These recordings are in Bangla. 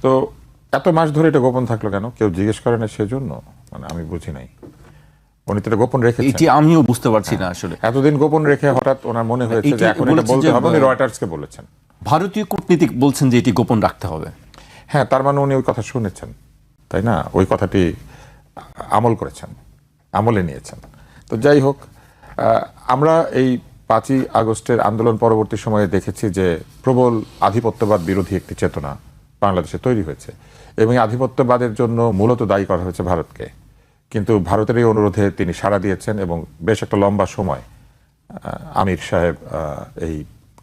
তো এত মাস ধরে এটা গোপন থাকলো কেন? কেউ জিজ্ঞেস করে না সেজন্য? মানে আমি বুঝি নাই। উনি তো এটা গোপন রেখেছেন। এটি আমিও বুঝতে পারছি না আসলে। এতদিন গোপন রেখে হঠাৎ ওনার মনে হয়েছে যে এখন এটা বলতে হবে, উনি রয়টার্সকে বলেছেন। ভারতীয় কূটনীতিক বলছেন যে এটি গোপন রাখতে হবে। হ্যাঁ, তার মানে উনি ওই কথা শুনেছেন, তাই না? ওই কথাটি আমল করেছেন, আমলে নিয়েছেন। তো যাই হোক, আমরা এই 5ই আগস্টের আন্দোলন পরবর্তী সময়ে দেখেছি যে প্রবল আধিপত্যবাদ বিরোধী একটি চেতনা বাংলাদেশে তৈরি হয়েছে, এবং আধিপত্যবাদের জন্য মূলত দায়ী করা হয়েছে ভারতকে। কিন্তু ভারতের এই অনুরোধে তিনি সাড়া দিয়েছেন এবং বেশ একটা লম্বা সময় আমির সাহেব এই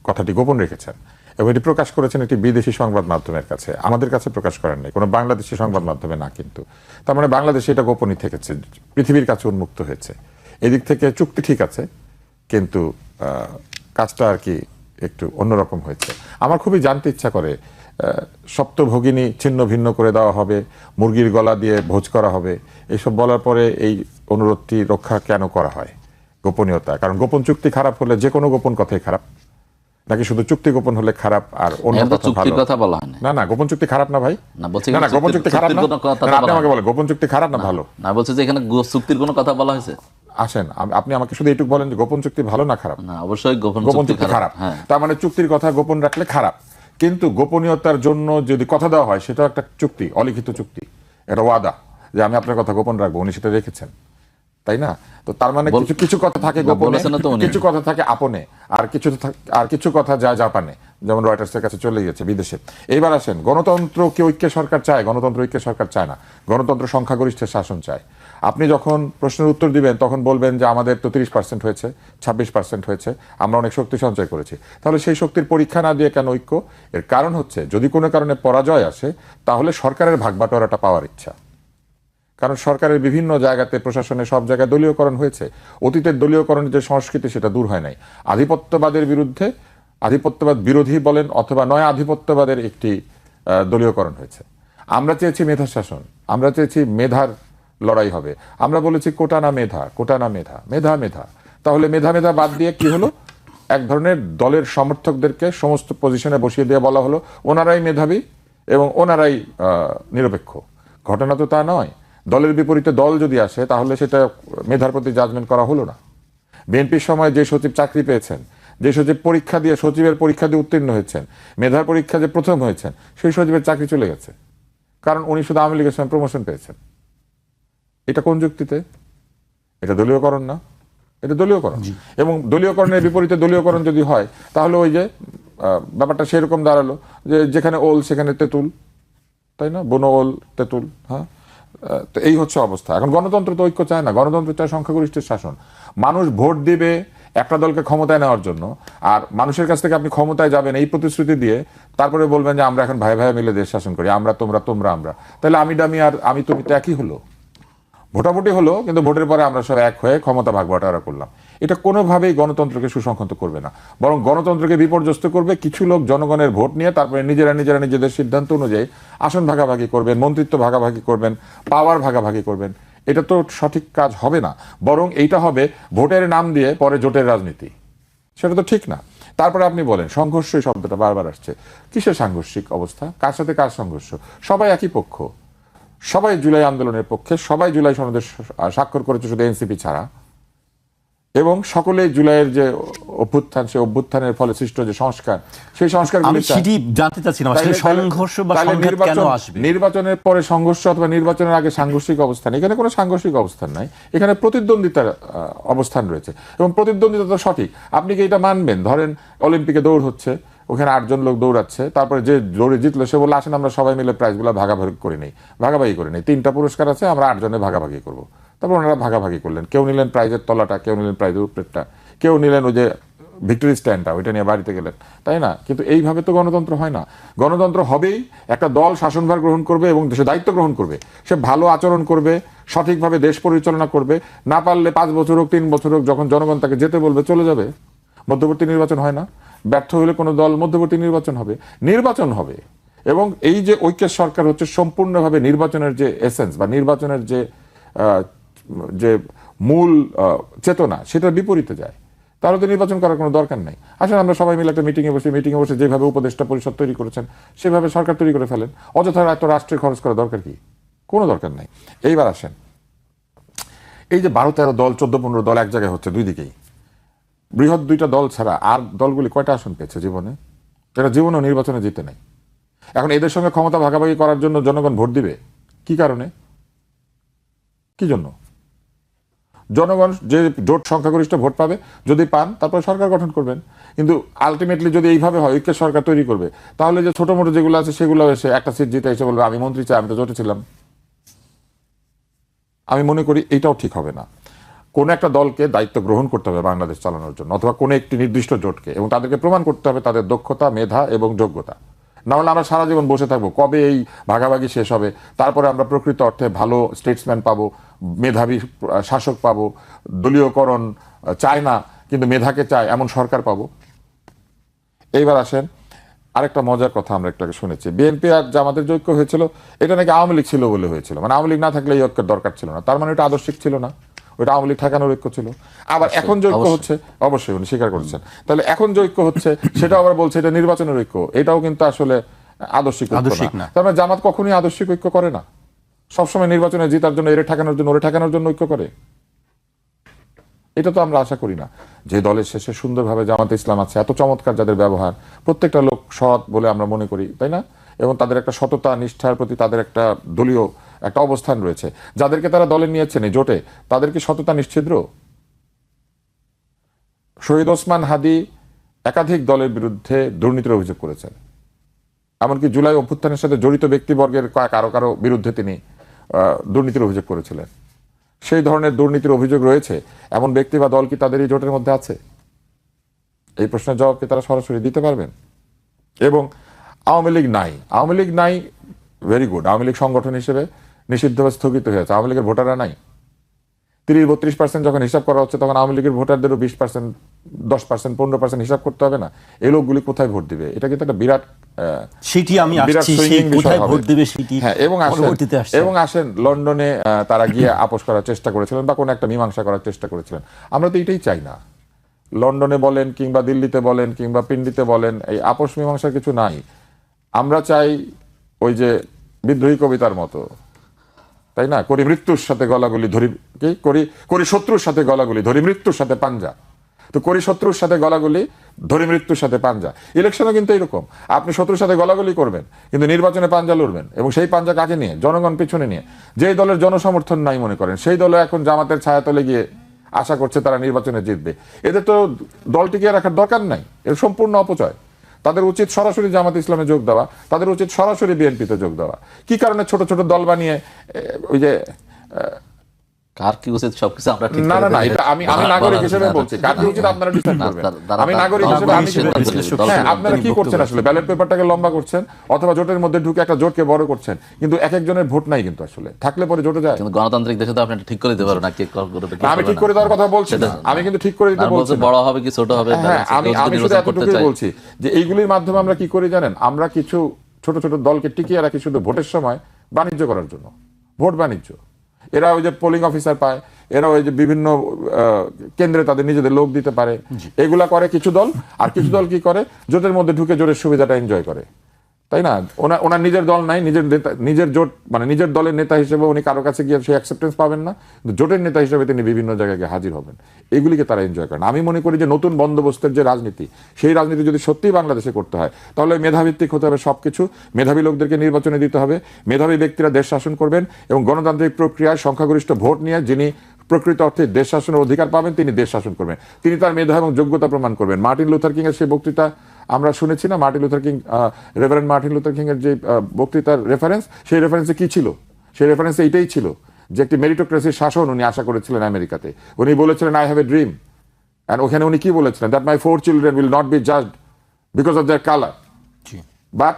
কথাটি গোপন রেখেছেন, এবং এটি প্রকাশ করেছেন একটি বিদেশি সংবাদ মাধ্যমের কাছে, আমাদের কাছে প্রকাশ করেন নাই, কোনো বাংলাদেশি সংবাদ মাধ্যমে না। কিন্তু তার মানে বাংলাদেশে এটা গোপনই থেকেছে, পৃথিবীর কাছে উন্মুক্ত হয়েছে। এদিক থেকে চুক্তি ঠিক আছে, কিন্তু কাজটা আর কি একটু অন্যরকম হয়েছে। আমার খুবই জানতে ইচ্ছা করে, সপ্তভগিনী ছিন্ন ভিন্ন করে দেওয়া হবে, মুরগির গলা দিয়ে ভোজ করা হবে, এইসব বলার পরে এই অনুরোধটি রক্ষা কেন করা হয়? গোপনীয়তা। কারণ গোপন চুক্তি খারাপ হলে যে কোনো গোপন কথাই খারাপ, নাকি শুধু চুক্তি গোপন হলে খারাপ আর অন্য কথা ভালো? কথা বলা হয় না, না, গোপন চুক্তি খারাপ না ভাই। না, বলছি না, গোপন চুক্তি খারাপ না। আপনি আমাকে বলেন গোপন চুক্তি খারাপ না ভালো? না, বলছে যে এখানে চুক্তির কোনো কথা বলা হয়েছে। আসেন, আপনি আমাকে শুধু এইটুকু বলেন যে গোপন চুক্তি ভালো না খারাপ? না, অবশ্যই গোপন চুক্তি খারাপ। তার মানে চুক্তির কথা গোপন রাখলে খারাপ, কিন্তু গোপনীয়তার জন্য যদি কথা দেওয়া হয় সেটা একটা চুক্তি, অলিখিত চুক্তি, এটা ওয়াদা যে আমি আপনার কথা গোপন রাখবো, উনি সেটা রেখেছেন, তাই না? তো তার মানে কিছু কিছু কথা থাকে গোপনে, কিছু কথা থাকে আপনে, আর কিছু কথা যায় জাপানে, যেমন রয়টার্সের কাছে চলে গেছে বিদেশে। এইবার আসেন, গণতন্ত্র কি ঐক্য সরকার চায়? গণতন্ত্র ঐক্য সরকার চায় না, গণতন্ত্র সংখ্যাগরিষ্ঠের শাসন চায়। আপনি যখন প্রশ্নের উত্তর দিবেন তখন বলবেন যে আমাদের তো 30% হয়েছে, 26% হয়েছে, আমরা অনেক শক্তি সঞ্চয় করেছি। তাহলে সেই শক্তির পরীক্ষা না দিয়ে কেন ঐক্য? এর কারণ হচ্ছে যদি কোনো কারণে পরাজয় আসে তাহলে সরকারের ভাগবাটোয়ারাটা পাওয়ার ইচ্ছা। কারণ সরকারের বিভিন্ন জায়গাতে, প্রশাসনে সব জায়গায় দলীয়করণ হয়েছে। অতীতের দলীয়করণের যে সংস্কৃতি সেটা দূর হয় নাই। আধিপত্যবাদের বিরুদ্ধে, আধিপত্যবাদ বিরোধী বলেন অথবা নয় আধিপত্যবাদের একটি দলীয়করণ হয়েছে। আমরা চেয়েছি মেধা শাসন, আমরা চেয়েছি মেধার লড়াই হবে। আমরা বলেছি কোটা না মেধা, কোটা না মেধা, মেধা মেধা। তাহলে মেধা মেধা বাদ দিয়ে কি হলো? এক ধরনের দলের সমর্থকদেরকে সমস্ত পজিশনে বসিয়ে দিয়ে বলা হলো ওনারাই মেধাবী এবং ওনারাই নিরপেক্ষ। ঘটনা তো তা নয়। দলের বিপরীতে দল যদি আসে তাহলে সেটা মেধার প্রতি জাজমেন্ট করা হলো না। বিএনপির সময় যে সচিব চাকরি পেয়েছেন, যে সচিব পরীক্ষা দিয়ে, সচিবের পরীক্ষা দিয়ে উত্তীর্ণ হয়েছেন, মেধার পরীক্ষা যে প্রথম হয়েছেন, সেই সচিবের চাকরি চলে গেছে, কারণ উনি শুধু আওয়ামী লীগের সময় প্রমোশন পেয়েছেন। এটা কোন যুক্তিতে? এটা দলীয়করণ না, এটা দলীয়করণ। এবং দলীয়করণের বিপরীতে দলীয়করণ যদি হয় তাহলে ওই যে ব্যাপারটা সেরকম দাঁড়ালো যে যেখানে ওল সেখানে তেঁতুল, তাই না? বনো ওল তেঁতুল। হ্যাঁ, তো এই হচ্ছে অবস্থা। এখন গণতন্ত্র তো ঐক্য চায় না, গণতন্ত্র চায় সংখ্যাগরিষ্ঠের শাসন। মানুষ ভোট দিবে একটা দলকে ক্ষমতায় নেওয়ার জন্য, আর মানুষের কাছ থেকে আপনি ক্ষমতায় যাবেন এই প্রতিশ্রুতি দিয়ে তারপরে বলবেন যে আমরা এখন ভাই ভাই মিলে দেশ শাসন করি, আমরা তোমরা, তোমরা আমরা। তাহলে আমি ডামি আর আমি তুমি তো একই হলো। ভোটাভুটি হলো, কিন্তু ভোটের পরে আমরা সব এক হয়ে ক্ষমতা ভাগ-বাটোয়ারা করলাম। এটা কোনোভাবেই গণতন্ত্রকে সুসংহত করবে না, বরং গণতন্ত্রকে বিপর্যস্ত করবে। কিছু লোক জনগণের ভোট নিয়ে তারপরে নিজেরা নিজেদের সিদ্ধান্ত অনুযায়ী আসন ভাগাভাগি করবেন, মন্ত্রিত্ব ভাগাভাগি করবেন, পাওয়ার ভাগাভাগি করবেন। এটা তো সঠিক কাজ হবে না, বরং এইটা হবে ভোটের নাম দিয়ে পরে জোটের রাজনীতি। সেটা তো ঠিক না। তারপরে আপনি বলেন সংঘর্ষ, এই শব্দটা বারবার আসছে। কিসের সাংঘর্ষিক অবস্থা? কার সাথে কার সংঘর্ষ? সবাই একই পক্ষ, সবাই জুলাই আন্দোলনের পক্ষে, সবাই জুলাই সনদে স্বাক্ষর করেছে শুধু এনসিপি ছাড়া, এবং সকলে জুলাইয়ের যে অভ্যুত্থান, সেই অভ্যুত্থানের ফলে সৃষ্ট যে সংস্কার, সেই সংস্কারগুলো জানতে চাচ্ছিলাম সংঘর্ষ বা সংঘাত কেন আসবে? নির্বাচনের পরে সংঘর্ষ অথবা নির্বাচনের আগে সাংঘর্ষিক অবস্থান, এখানে কোনো সাংঘর্ষিক অবস্থান নাই, এখানে প্রতিদ্বন্দ্বিতার অবস্থান রয়েছে, এবং প্রতিদ্বন্দ্বিতা তো সঠিক। আপনি কি এটা মানবেন? ধরেন অলিম্পিকে দৌড় হচ্ছে, ওখানে 8 জন লোক দৌড়াচ্ছে, তারপরে যে দৌড়ে জিতলো সে বললো আসেন আমরা সবাই মিলে প্রাইজগুলো ভাগাভাগি করে নেই। 3টা পুরস্কার আছে, আমরা 8 জনে ভাগাভাগি করবো। তারপর ওনারা ভাগাভাগি করলেন, কেউ নিলেন প্রাইজের তলাটা, কেউ নিলেন প্রাইজের উপরেরটা, কেউ নিলেন ওই যে ভিক্টোরি স্ট্যান্ডটা, ওইটা নিয়ে বাড়িতে গেলেন, তাই না? কিন্তু এইভাবে তো গণতন্ত্র হয় না। গণতন্ত্র হবেই একটা দল শাসনভার গ্রহণ করবে এবং দেশে দায়িত্ব গ্রহণ করবে, সে ভালো আচরণ করবে, সঠিকভাবে দেশ পরিচালনা করবে। না পারলে 5 বছর হোক, 3 বছর হোক, যখন জনগণ তাকে যেতে বলবে চলে যাবে। মধ্যবর্তী নির্বাচন হয় না? ব্যর্থ হলে কোনো দল মধ্যবর্তী নির্বাচন হবে, নির্বাচন হবে। এবং এই যে ঐক্যের সরকার হচ্ছে সম্পূর্ণভাবে নির্বাচনের যে এসেন্স বা নির্বাচনের যে মূল চেতনা, সেটার বিপরীতে যায়। তাহলে তো নির্বাচন করার কোনো দরকার নাই। আসলে আমরা সবাই মিলে একটা মিটিংয়ে বসে যেভাবে উপদেষ্টা পরিষদ তৈরি করেছেন সেভাবে সরকার তৈরি করে ফেলেন। অযথা এত রাষ্ট্রে খরচ করা দরকার কি? কোনো দরকার নাই। এইবার আসেন, এই যে 12-13 দল 14-15 দল এক জায়গায় হচ্ছে দুই দিকেই, বৃহৎ দুইটা দল ছাড়া আর দলগুলি কয়টা আসন পেয়েছে জীবনে? এরা জীবনেও নির্বাচনে জিতে নাই। এখন এদের সঙ্গে ক্ষমতা ভাগাভাগি করার জন্য জনগণ ভোট দিবে কি কারণে? কি জন্য? জনগণ যে জোট সংখ্যাগরিষ্ঠ ভোট পাবে, যদি পান তারপর সরকার গঠন করবেন। কিন্তু আলটিমেটলি যদি এইভাবে হয় ঐক্যের সরকার তৈরি করবে, তাহলে যে ছোট মোটো যেগুলো আছে সেগুলো এসে একটা সিট জিতে এসে বলবে আমি মন্ত্রী চাই, আমি তো জোটে ছিলাম। আমি মনে করি এইটাও ঠিক হবে না। কোন একটা দলকে দায়িত্ব গ্রহণ করতে হবে বাংলাদেশ চালানোর জন্য, অথবা কোনো একটি নির্দিষ্ট জোটকে, এবং তাদেরকে প্রমাণ করতে হবে তাদের দক্ষতা, মেধা এবং যোগ্যতা। না হলে আমরা সারা জীবন বসে থাকবো কবে এই ভাগাভাগি শেষ হবে, তারপরে আমরা প্রকৃত অর্থে ভালো স্টেটসম্যান পাবো, মেধাবী শাসক পাবো, দলীয়করণ চায় না কিন্তু মেধাকে চায় এমন সরকার পাবো। এইবার আসেন, আরেকটা মজার কথা আমরা একটু আগে শুনেছি, বিএনপি আর জামাতের যে ঐক্য হয়েছিল এটা নাকি আওয়ামী লীগ ছিল বলে হয়েছিল, মানে আওয়ামী লীগ না থাকলে এই ঐক্যের দরকার ছিল না। তার মানে এটা আদর্শিক ছিল না, ওইটা আওয়ামী লীগ ঠেকানোর ঐক্য ছিল। আবার এখন যে ঐক্য হচ্ছে, অবশ্যই উনি স্বীকার করছেন, তাহলে এখন যে ঐক্য হচ্ছে সেটা আবার বলছে এটা নির্বাচনের ঐক্য, এটাও কিন্তু আসলে আদর্শিক ঐক্য না। তার মানে জামাত কখনোই আদর্শিক ঐক্য করে না, সবসময় নির্বাচনে জিতার জন্য এরে ঠেকানোর জন্য ওরে ঠেকানোর জন্য ঐক্য করে। এটা তো আমরা আশা করি না। যে দলের শেষে সুন্দরভাবে জামাতে ইসলাম আছে, এত চমৎকার যাদের ব্যবহার, প্রত্যেকটা লোক সৎ বলে আমরা মনে করি, তাই না? এবং তাদের একটা সততা নিষ্ঠার প্রতি তাদের একটা দলীয় একটা অবস্থান রয়েছে, যাদেরকে তারা দলে নিয়েছেন এই জোটে, তাদের কি সততা নিশ্চিদ্র? শহীদ ওসমান হাদি একাধিক দলের বিরুদ্ধে দুর্নীতির অভিযোগ করেছেন, এমনকি জুলাই অভ্যুত্থানের সাথে জড়িত ব্যক্তিবর্গের কারো কারো বিরুদ্ধে তিনি দুর্নীতির অভিযোগ করেছিলেন। সেই ধরনের দুর্নীতির অভিযোগ রয়েছে এমন ব্যক্তি বা দল কি তাদের এই জোটের মধ্যে আছে? এই প্রশ্নের জবাব কি তারা সরাসরি দিতে পারবেন? এবং আওয়ামী লীগ নাই, ভেরি গুড, আওয়ামী লীগ সংগঠন হিসেবে নিষিদ্ধ বা স্থগিত হয়েছে, আওয়ামী লীগের ভোটাররা নাই। 30-32% যখন হিসাব করা হচ্ছে তখন আওয়ামী লীগের ভোটারদেরও 20%, 10%, 15% হিসাব করতে হবে না? এই লোকগুলি কোথায় ভোট দিবে? এটা কিন্তু একটা বিরাট সেটি আমি আসছি, সেই কোথায় ভোট দিবে সেটি। হ্যাঁ, এবং আসেন লন্ডনে তারা গিয়ে আপোষ করার চেষ্টা করেছিলেন বা কোনো একটা মীমাংসা করার চেষ্টা করেছিলেন। আমরা তো এটাই চাই না। লন্ডনে বলেন কিংবা দিল্লিতে বলেন কিংবা পিন্ডিতে বলেন, এই আপোষ মীমাংসার কিছু নাই। আমরা চাই ওই যে বিদ্রোহী কবিতার মতো, তাই না, করি মৃত্যুর সাথে গলাগুলি ধরি, কি করি শত্রুর সাথে গলাগুলি ধরি মৃত্যুর সাথে পাঞ্জা। তো করি শত্রুর সাথে গলাগুলি ধরি মৃত্যুর সাথে পাঞ্জা। ইলেকশনও কিন্তু এরকম, আপনি শত্রুর সাথে গলাগুলি করবেন কিন্তু নির্বাচনে পাঞ্জা লড়বেন, এবং সেই পাঞ্জা কাকে নিয়ে? জনগণ পিছনে নিয়ে। যেই দলের জনসমর্থন নাই মনে করেন, সেই দলে এখন জামাতের ছায়াতলে গিয়ে আশা করছে তারা নির্বাচনে জিতবে। এদের তো দল টিকিয়ে রাখার দরকার নাই, এর সম্পূর্ণ অপচয়। তাদের উচিত সরাসরি জামাত ইসলামে যোগ দেওয়া, তাদের উচিত সরাসরি বিএনপিতে যোগ দেওয়া। কি কারণে ছোট ছোট দল বানিয়ে ওই যে কার কি উচিত সবকিছু আমরা ঠিক না, এটা আমি নাগরিক হিসেবে বলছি, কার কি উচিত আপনারা ডিসাইড করবেন। আমি নাগরিক হিসেবে আমি আপনারা কি করছেন আসলে? ব্যালট পেপারটাকে লম্বা করছেন অথবা জোটের মধ্যে ঢুকে একটা জোটকে বড় করছেন, কিন্তু এক একজনের ভোট নাই কিন্তু আসলে, থাকলে পরে জোটে যায়। কিন্তু গণতান্ত্রিক দেশে তো আপনি ঠিক করে দিতে পারবেন না কে করবে। আমি ঠিক করে দেওয়ার কথা বলছি না, আমি কিন্তু ঠিক করে দিতে বলছি বড় হবে কি ছোট হবে। হ্যাঁ, আমি শুধু এতটুকুই বলছি যে এইগুলির মাধ্যমে আমরা কি করি জানেন? আমরা কিছু ছোট ছোট দলকে টিকিয়ে রাখি শুধু ভোটের সময় বাণিজ্য করার জন্য, ভোট বাণিজ্য। এরা ওই যে পোলিং অফিসার পায়, এরা ওই যে বিভিন্ন কেন্দ্রে তাদের নিজেদের লোক দিতে পারে, এগুলা করে কিছু দল। আর কিছু দল কি করে? জোটের মধ্যে ঢুকে জোটের সুবিধাটা এনজয় করে, তাই না? ওনার নিজের দল নাই, নিজের জোট মানে নিজের দলের নেতা হিসেবে উনি কারো কাছে গিয়ে সেই অ্যাকসেপ্টেন্স পাবেন না, কিন্তু জোটের নেতা হিসেবে তিনি বিভিন্ন জায়গায় হাজির হবেন। এগুলিকে তারা এনজয় করেন। আমি মনে করি যে নতুন বন্দোবস্তের যে রাজনীতি, সেই রাজনীতি যদি সত্যিই বাংলাদেশে করতে হয় তাহলে মেধাভিত্তিক হতে হবে সবকিছু। মেধাবী লোকদেরকে নির্বাচনে দিতে হবে, মেধাবী ব্যক্তিরা দেশ শাসন করবেন, এবং গণতান্ত্রিক প্রক্রিয়ায় সংখ্যাগরিষ্ঠ ভোট নিয়ে যিনি প্রকৃত অর্থে দেশ শাসনের অধিকার পাবেন তিনি দেশ শাসন করবেন, তিনি তার মেধা এবং যোগ্যতা প্রমাণ করবেন। মার্টিন লুথার কিং এর সেই বক্তৃতা আমরা শুনেছি না, Martin Luther king, reverend Martin Luther king এর যে বক্তৃতার রেফারেন্স, সেই রেফারেন্সে কি ছিল? সেই রেফারেন্সে এইটাই ছিল যে একটি মেরিটোক্রেসির শাসন উনি আশা করেছিলেন আমেরিকাতে। উনি বলেছিলেন I have a dream, and ওখানে উনি কি বলেছিলেন? That my 4 children will not be judged because of their colour, but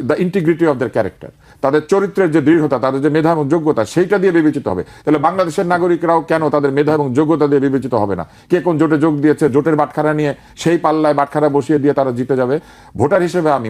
the integrity of their character. তাদের চরিত্রের যে দৃঢ়তা, তাদের যে মেধা এবং যোগ্যতা, সেইটা দিয়ে বিবেচিত হবে। তাহলে বাংলাদেশের নাগরিকরাও কেন তাদের মেধা এবং যোগ্যতা দিয়ে বিবেচিত হবে না? কে কোন জোটে যোগ দিয়েছে, জোটের বাটখারা নিয়ে সেই পাল্লায় বাটখারা বসিয়ে দিয়ে তারা জিতে যাবে? ভোটার হিসেবে আমি